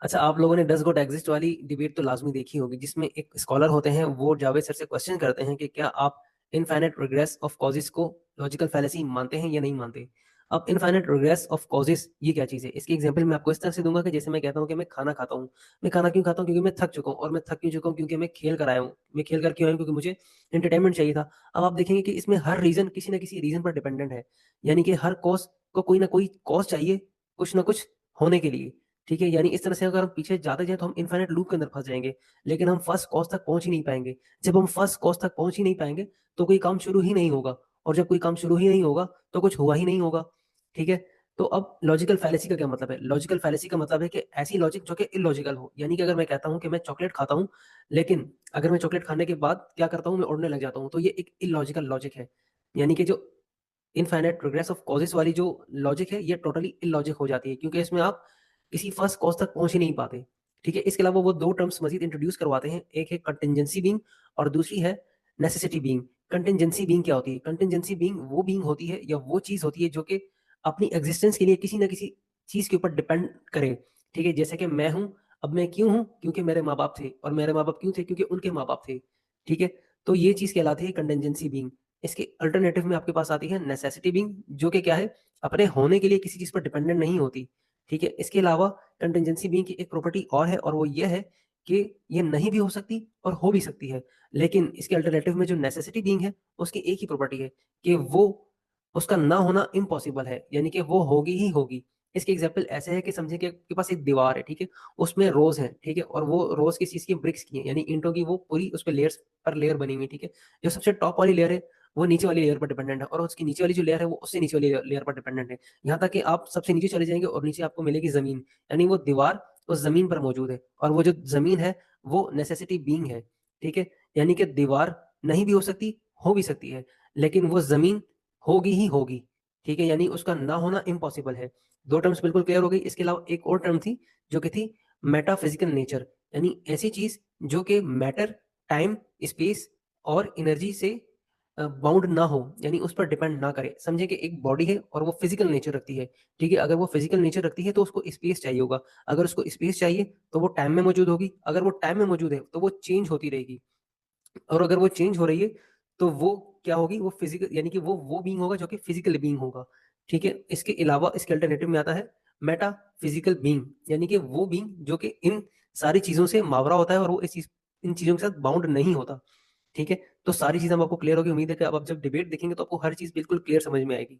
अच्छा, आप लोगों ने डज़ गॉट एक्सिस्ट वाली डिबेट तो लाज़मी देखी होगी, जिसमें एक स्कॉलर होते हैं, वो जावेद सर से क्वेश्चन करते हैं कि क्या आप इनफ़ाइनाइट रिग्रेस ऑफ कॉज़ेज़ को लॉजिकल फैलेसी मानते हैं या नहीं मानते? अब इनफ़ाइनाइट रिग्रेस ऑफ कॉज़ेज़ ये क्या चीज़ है? इसकी एग्ज़ाम्पल मैं आपको इस तरह से दूँगा कि जैसे मैं कहता हूँ कि मैं खाना खाता हूँ। मैं खाना क्यों खाता हूँ? क्योंकि मैं थक चुका हूँ, और मैं थक क्यों चुका हूँ? क्योंकि मैं खेल कर आया हूँ। मैं खेल कर क्यों आया हूँ? क्योंकि मुझे एंटरटेनमेंट चाहिए था। अब आप देखेंगे कि इसमें हर रीज़न किसी न किसी रीज़न पर डिपेंडेंट है। यानी कि हर कॉज़ को कोई न कोई कॉज़ चाहिए, कुछ न कुछ होने के लिए। ठीक है? यानी इस तरह से अगर हम पीछे जाते जाएँ तो हम इनफ़ाइनाइट लूप के अंदर फँस जाएँगे, लेकिन हम फर्स्ट कॉज़ तक पहुँच ही नहीं पाएँगे। जब हम फर्स्ट कॉज़ तक पहुँच ही नहीं पाएँगे, तो कोई काम शुरू ही नहीं होगा, और जब कोई काम शुरू ही नहीं होगा, तो कुछ हुआ ही नहीं होगा। ठीक है? तो अब लॉजिकल फैलेसी का क्या मतलब है? लॉजिकल फैलेसी का मतलब है कि ऐसी लॉजिक जो कि इलॉजिकल हो। यानी कि अगर मैं कहता हूँ कि मैं चॉकलेट खाता हूँ, लेकिन अगर मैं चॉकलेट खाने के बाद क्या करता हूँ, मैं उड़ने लग जाता हूँ, तो ये एक इलॉजिकल लॉजिक है। यानी कि जो इनफाइनाइट प्रोग्रेस ऑफ कॉजेस वाली जो लॉजिक है, ये टोटली इलॉजिक हो जाती है, क्योंकि इसमें आप किसी फर्स्ट कॉज तक पहुँच ही नहीं पाते। ठीक है? इसके अलावा वो 2 टर्म्स मज़ीद इंट्रोड्यूस करवाते हैं। एक है कंटिंजेंसी बीइंग और दूसरी है नेसेसिटी बीइंग। कंटिंजेंसी बीइंग क्या होती है? कंटिंजेंसी बीइंग होती है, या वो चीज़ होती है जो कि अपनी एक्जिस्टेंस के लिए किसी न किसी चीज़ के ऊपर डिपेंड करे। ठीक है? जैसे कि मैं हूँ, अब मैं क्यों हूँ? क्योंकि मेरे माँ-बाप थे, और मेरे माँ-बाप क्यों थे? क्योंकि उनके माँ-बाप थे। ठीक है? तो ये चीज़ कहलाती है कंटिंजेंसी बीइंग। इसके अल्टरनेटिव में आपके पास आती है नेसेसिटी बीइंग, जो कि क्या है, अपने होने के लिए किसी चीज़ पर डिपेंडेंट नहीं होती। ठीक है? इसके अलावा कंटिंजेंसी बीइंग की एक प्रॉपर्टी और है, और वो ये है कि ये नहीं भी हो सकती और हो भी सकती है। लेकिन इसके अल्टरनेटिव में जो नेसेसिटी बीइंग है, उसकी एक ही प्रॉपर्टी है कि वो उसका ना होना इम्पॉसिबल है, यानी कि वो होगी ही होगी। इसके एग्ज़ाम्पल ऐसे है कि समझिए कि आपके पास एक दीवार है, ठीक है? उसमें रोज़ हैं, ठीक है? और वो रोज़ किस चीज़ की, ब्रिक्स की हैं, यानी ईंटों की वो पूरी उसपे लेयर्स पर लेयर बनी हुई है, ठीक है? जो सबसे टॉप वाली लेयर है, वो नीचे वाली लेयर पर डिपेंडेंट है, और उसकी नीचे वाली जो लेयर है, वो उससे नीचे वाली लेयर पर डिपेंडेंट है। यहाँ तक कि आप सबसे नीचे चले जाएँगे और नीचे आपको मिलेगी ज़मीन, यानी वो दीवार उस ज़मीन पर मौजूद है, और वो जो ज़मीन है, वो नेसेसिटी बीइंग है, ठीक है? यानी कि दीवार नहीं भी हो सकती, हो भी सकती है, लेकिन वो ज़मीन होगी ही होगी, ठीक है? यानी उसका ना होना इम्पॉसिबल है। 2 टर्म्स बिल्कुल क्लियर हो गई। इसके अलावा एक और टर्म थी, जो कि थी मेटाफिज़िकल नेचर, यानी ऐसी चीज़ जो कि मैटर, टाइम, स्पेस और एनर्जी से बाउंड ना हो, यानी उस पर डिपेंड ना करे। समझिए कि एक बॉडी है और वो फिज़िकल नेचर रखती है, ठीक है? अगर वो फिज़िकल नेचर रखती है, तो उसको स्पेस चाहिए होगा। अगर उसको स्पेस चाहिए, तो वो टाइम में मौजूद होगी। अगर वो टाइम में मौजूद है, तो वो चेंज होती रहेगी। और अगर वो चेंज हो रही है, तो वो क्या होगी? वो फिज़िकल, यानी कि वो बीइंग होगा जो कि फिज़िकल बीइंग होगा, ठीक है? इसके अलावा इसके अल्टरनेटिव में आता है मेटाफिज़िकल बीइंग, यानी कि वो बीइंग जो कि इन सारी चीज़ों से मावरा होता है, और वो इन चीज़ों के साथ बाउंड नहीं होता, ठीक है? तो सारी चीज़ें अब आपको क्लियर होगी। उम्मीद है कि अब आप जब डिबेट देखेंगे, तो आपको हर चीज़ बिल्कुल क्लियर समझ में आएगी।